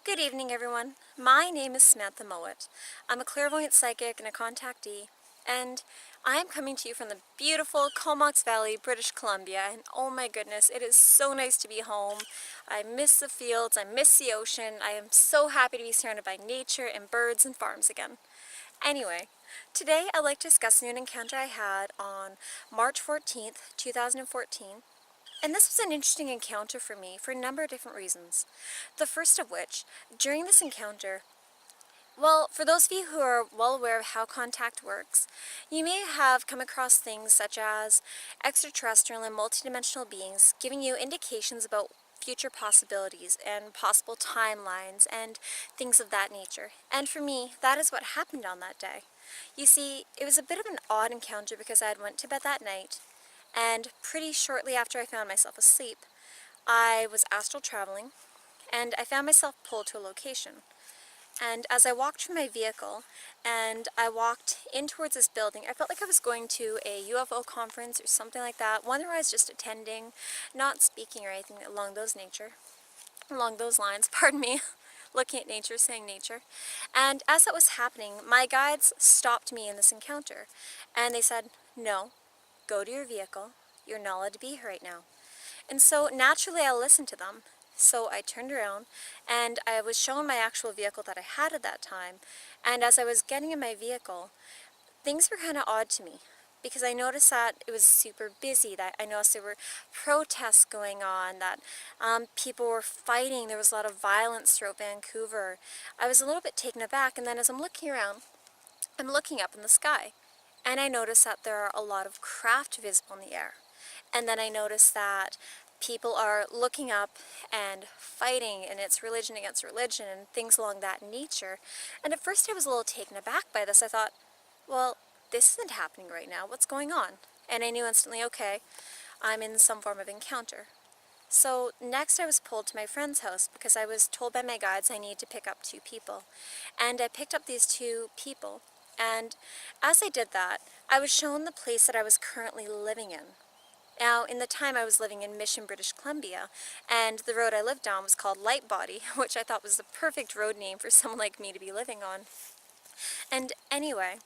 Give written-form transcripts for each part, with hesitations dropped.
Good evening, everyone. My name is Samantha Mullet. I'm a clairvoyant psychic and a contactee, and I am coming to you from the beautiful Comox Valley, British Columbia, and oh my goodness, it is so nice to be home. I miss the fields, I miss the ocean, I am so happy to be surrounded by nature and birds and farms again. Anyway, today I'd like to discuss an encounter I had on March 14th, 2014. And this was an interesting encounter for me for a number of different reasons. The first of which, during this encounter, well, for those of you who are well aware of how contact works, you may have come across things such as extraterrestrial and multidimensional beings giving you indications about future possibilities and possible timelines and things of that nature. And for me, that is what happened on that day. You see, it was a bit of an odd encounter because I had went to bed that night, and pretty shortly after I found myself asleep, I was astral traveling, and I found myself pulled to a location. And as I walked from my vehicle, and I walked in towards this building, I felt like I was going to a UFO conference or something like that, one where I was just attending, not speaking or anything along those lines, pardon me, looking at nature, saying nature. And as that was happening, my guides stopped me in this encounter, and they said, "No, go to your vehicle. You're not allowed to be here right now." And so naturally I listened to them. So I turned around and I was shown my actual vehicle that I had at that time. And as I was getting in my vehicle, things were kind of odd to me because I noticed that it was super busy, that I noticed there were protests going on, that people were fighting, there was a lot of violence throughout Vancouver. I was a little bit taken aback, and then as I'm looking around, I'm looking up in the sky, and I noticed that there are a lot of craft visible in the air. And then I noticed that people are looking up and fighting, and it's religion against religion and things along that nature. And at first I was a little taken aback by this. I thought, well, this isn't happening right now. What's going on? And I knew instantly, okay, I'm in some form of encounter. So next I was pulled to my friend's house because I was told by my guides I need to pick up two people. And I picked up these two people, and as I did that, I was shown the place that I was currently living in. Now, in the time I was living in Mission, British Columbia, and the road I lived on was called Lightbody, which I thought was the perfect road name for someone like me to be living on. And anyway,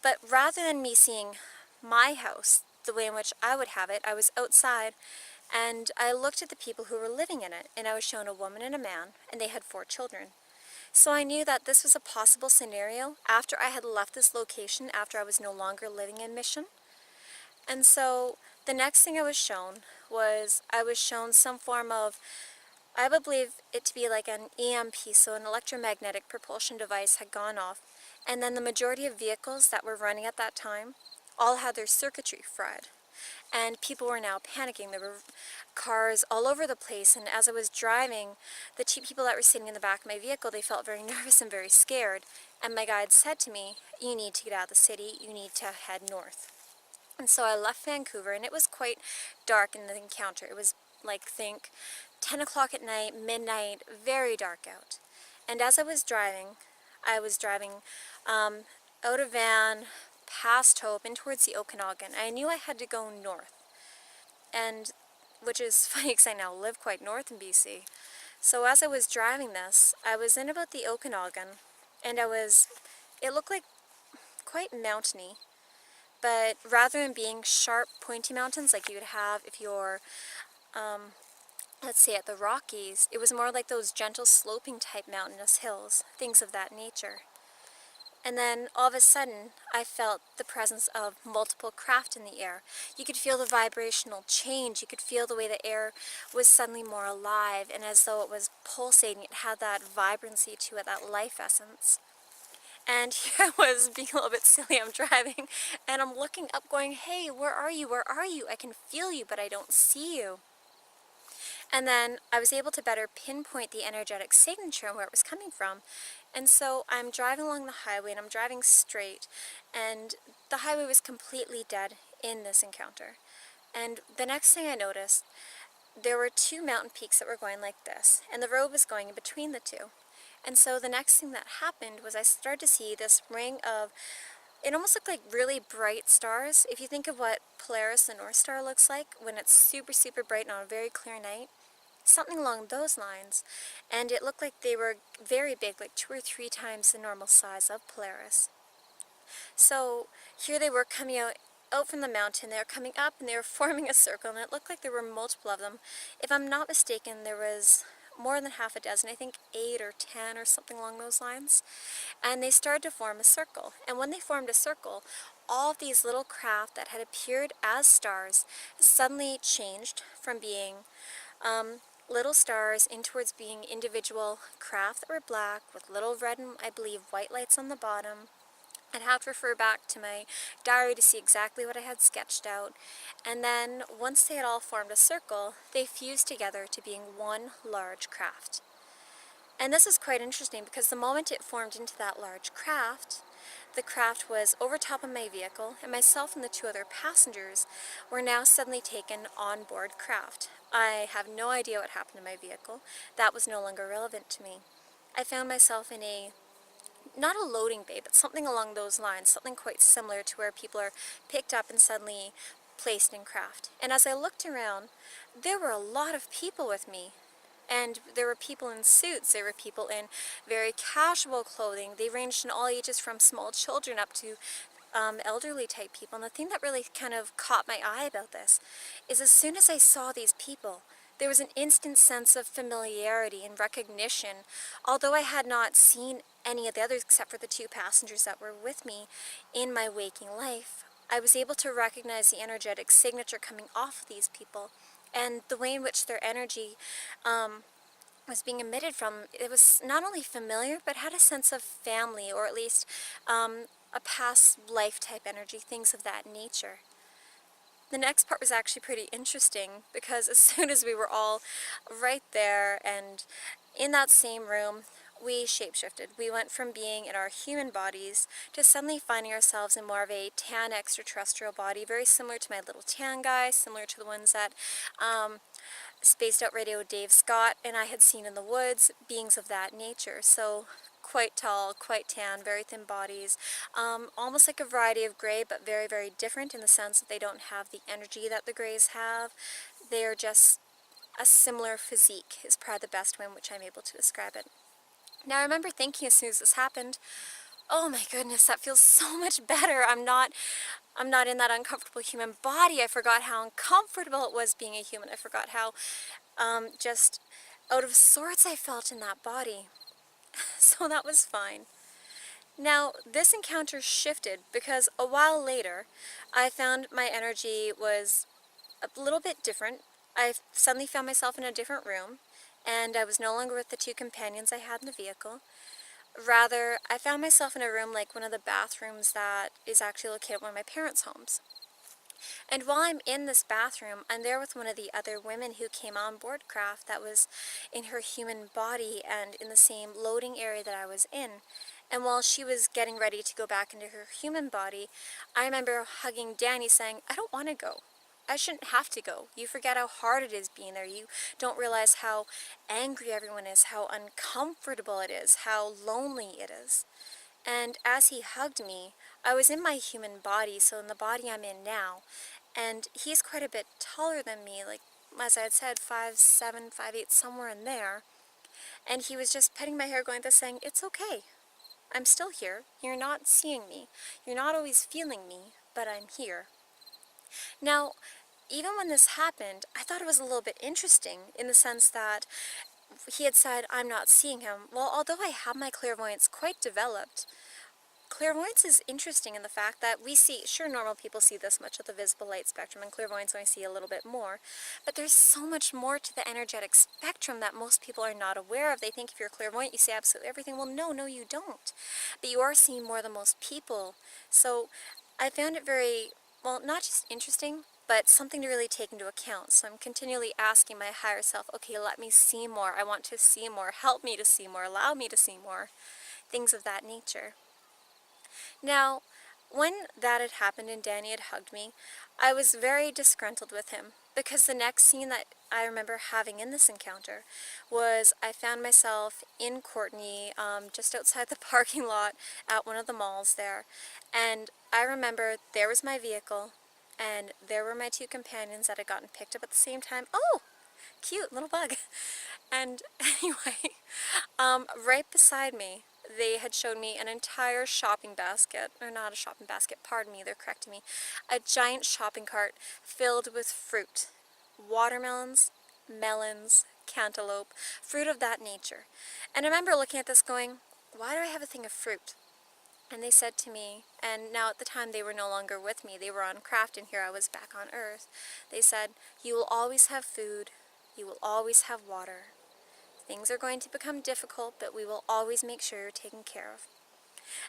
but rather than me seeing my house the way in which I would have it, I was outside, and I looked at the people who were living in it, and I was shown a woman and a man, and they had 4 children. So I knew that this was a possible scenario after I had left this location, after I was no longer living in Mission. And so the next thing I was shown some form of, I would believe it to be like an EMP, so an electromagnetic propulsion device had gone off, and then the majority of vehicles that were running at that time all had their circuitry fried. And people were now panicking. There were cars all over the place, and as I was driving, the 2 people that were sitting in the back of my vehicle, they felt very nervous and very scared. And my guide said to me, "You need to get out of the city, you need to head north." And so I left Vancouver, and it was quite dark in the encounter. It was like, think 10 o'clock at night, midnight, very dark out. And as I was driving out of Van, past Hope, in towards the Okanagan. I knew I had to go north, and which is funny because I now live quite north in BC. So as I was driving this, I was in about the Okanagan, and it looked like quite mountainy, but rather than being sharp, pointy mountains like you would have if you're, let's say, at the Rockies, it was more like those gentle sloping type mountainous hills, things of that nature. And then all of a sudden, I felt the presence of multiple craft in the air. You could feel the vibrational change. You could feel the way the air was suddenly more alive, and as though it was pulsating. It had that vibrancy to it, that life essence. And here I was being a little bit silly. I'm driving, and I'm looking up going, "Hey, where are you? Where are you? I can feel you, but I don't see you." And then I was able to better pinpoint the energetic signature and where it was coming from. And so I'm driving along the highway, and I'm driving straight, and the highway was completely dead in this encounter. And the next thing I noticed, there were 2 mountain peaks that were going like this, and the road was going in between the 2. And so the next thing that happened was I started to see this ring of, it almost looked like really bright stars. If you think of what Polaris, the North Star, looks like when it's super, super bright and on a very clear night, something along those lines. And it looked like they were very big, like 2 or 3 times the normal size of Polaris. So here they were coming out from the mountain. They were coming up and they were forming a circle, and it looked like there were multiple of them. If I'm not mistaken, there was more than half a dozen, I think 8 or 10 or something along those lines. And they started to form a circle. And when they formed a circle, all of these little craft that had appeared as stars suddenly changed from being little stars in towards being individual craft that were black with little red and I believe white lights on the bottom. I'd have to refer back to my diary to see exactly what I had sketched out. And then once they had all formed a circle, they fused together to being one large craft. And this is quite interesting because the moment it formed into that large craft, the craft was over top of my vehicle, and myself and the 2 other passengers were now suddenly taken on board craft. I have no idea what happened to my vehicle. That was no longer relevant to me. I found myself in not a loading bay, but something along those lines, something quite similar to where people are picked up and suddenly placed in craft. And as I looked around, there were a lot of people with me. And there were people in suits, there were people in very casual clothing. They ranged in all ages from small children up to elderly type people. And the thing that really kind of caught my eye about this is as soon as I saw these people, there was an instant sense of familiarity and recognition. Although I had not seen any of the others except for the 2 passengers that were with me in my waking life, I was able to recognize the energetic signature coming off of these people and the way in which their energy was being emitted from. It was not only familiar, but had a sense of family, or at least a past life type energy, things of that nature. The next part was actually pretty interesting because as soon as we were all right there and in that same room, we shapeshifted. We went from being in our human bodies to suddenly finding ourselves in more of a tan extraterrestrial body, very similar to my little tan guy, similar to the ones that Spaced Out Radio Dave Scott and I had seen in the woods, beings of that nature. So quite tall, quite tan, very thin bodies, almost like a variety of gray, but very, very different in the sense that they don't have the energy that the grays have. They're just a similar physique is probably the best way in which I'm able to describe it. Now I remember thinking as soon as this happened, oh my goodness, that feels so much better. I'm not in that uncomfortable human body. I forgot how uncomfortable it was being a human. I forgot how just out of sorts I felt in that body. So that was fine. Now, this encounter shifted because a while later, I found my energy was a little bit different. I suddenly found myself in a different room, and I was no longer with the 2 companions I had in the vehicle. Rather, I found myself in a room like one of the bathrooms that is actually located at one of my parents' homes. And while I'm in this bathroom, I'm there with one of the other women who came on board craft that was in her human body and in the same loading area that I was in. And while she was getting ready to go back into her human body, I remember hugging Danny saying, I don't want to go. I shouldn't have to go. You forget how hard it is being there. You don't realize how angry everyone is, how uncomfortable it is, how lonely it is. And as he hugged me, I was in my human body, so in the body I'm in now, and he's quite a bit taller than me, like, as I had said, 5'7", 5'8", somewhere in there, and he was just petting my hair going this saying, it's okay, I'm still here, you're not seeing me, you're not always feeling me, but I'm here. Now, even when this happened, I thought it was a little bit interesting in the sense that he had said, I'm not seeing him. Well, although I have my clairvoyance quite developed, clairvoyance is interesting in the fact that we see, sure, normal people see this much of the visible light spectrum, and clairvoyance only see a little bit more, but there's so much more to the energetic spectrum that most people are not aware of. They think if you're clairvoyant, you see absolutely everything. Well, no, you don't. But you are seeing more than most people. So I found it very, well, not just interesting, but something to really take into account. So I'm continually asking my higher self, okay, let me see more. I want to see more. Help me to see more. Allow me to see more. Things of that nature. Now, when that had happened and Danny had hugged me, I was very disgruntled with him because the next scene that I remember having in this encounter was I found myself in Courtney, just outside the parking lot at one of the malls there, and I remember there was my vehicle and there were my 2 companions that had gotten picked up at the same time. Oh! cute little bug. And anyway, right beside me, they had showed me an entire shopping basket, or not a shopping basket, pardon me, they're correcting me, a giant shopping cart filled with fruit, watermelons, melons, cantaloupe, fruit of that nature. And I remember looking at this going, why do I have a thing of fruit? And they said to me, and now at the time they were no longer with me, they were on craft and here I was back on Earth, they said, you will always have food, you will always have water. Things are going to become difficult, but we will always make sure you're taken care of.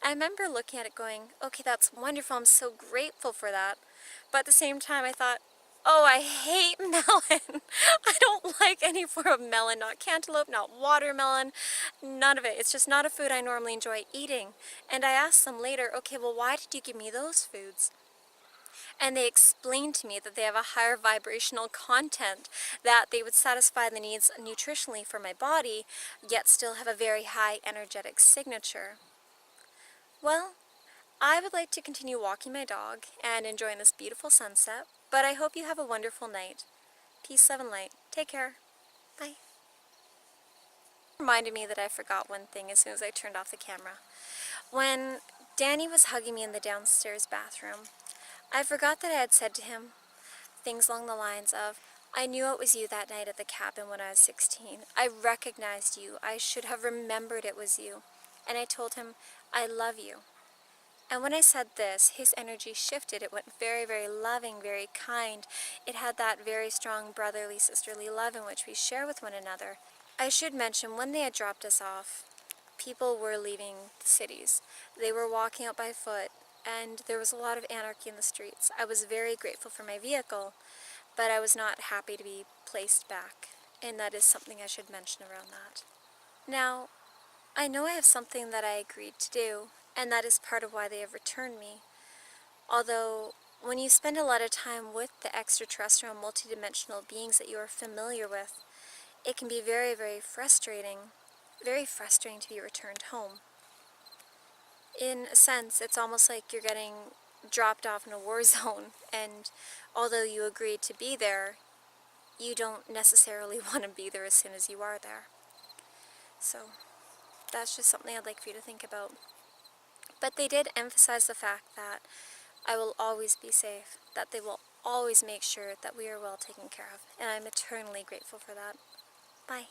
I remember looking at it going, okay, that's wonderful, I'm so grateful for that. But at the same time I thought, oh, I hate melon. I don't like any form of melon, not cantaloupe, not watermelon, none of it. It's just not a food I normally enjoy eating. And I asked them later, okay, well, why did you give me those foods? And they explained to me that they have a higher vibrational content, that they would satisfy the needs nutritionally for my body, yet still have a very high energetic signature. Well, I would like to continue walking my dog and enjoying this beautiful sunset, but I hope you have a wonderful night. Peace, love, and light. Take care. Bye. Reminded me that I forgot one thing as soon as I turned off the camera. When Danny was hugging me in the downstairs bathroom, I forgot that I had said to him things along the lines of, I knew it was you that night at the cabin when I was 16. I recognized you. I should have remembered it was you. And I told him, I love you. And when I said this, his energy shifted. It went very, very loving, very kind. It had that very strong brotherly, sisterly love in which we share with one another. I should mention, when they had dropped us off, people were leaving the cities. They were walking out by foot, and there was a lot of anarchy in the streets. I was very grateful for my vehicle, but I was not happy to be placed back, and that is something I should mention around that. Now, I know I have something that I agreed to do, and that is part of why they have returned me. Although, when you spend a lot of time with the extraterrestrial multidimensional beings that you are familiar with, it can be very, very frustrating to be returned home. In a sense, it's almost like you're getting dropped off in a war zone, and although you agreed to be there, you don't necessarily want to be there as soon as you are there. So, that's just something I'd like for you to think about. But they did emphasize the fact that I will always be safe, that they will always make sure that we are well taken care of, and I'm eternally grateful for that. Bye.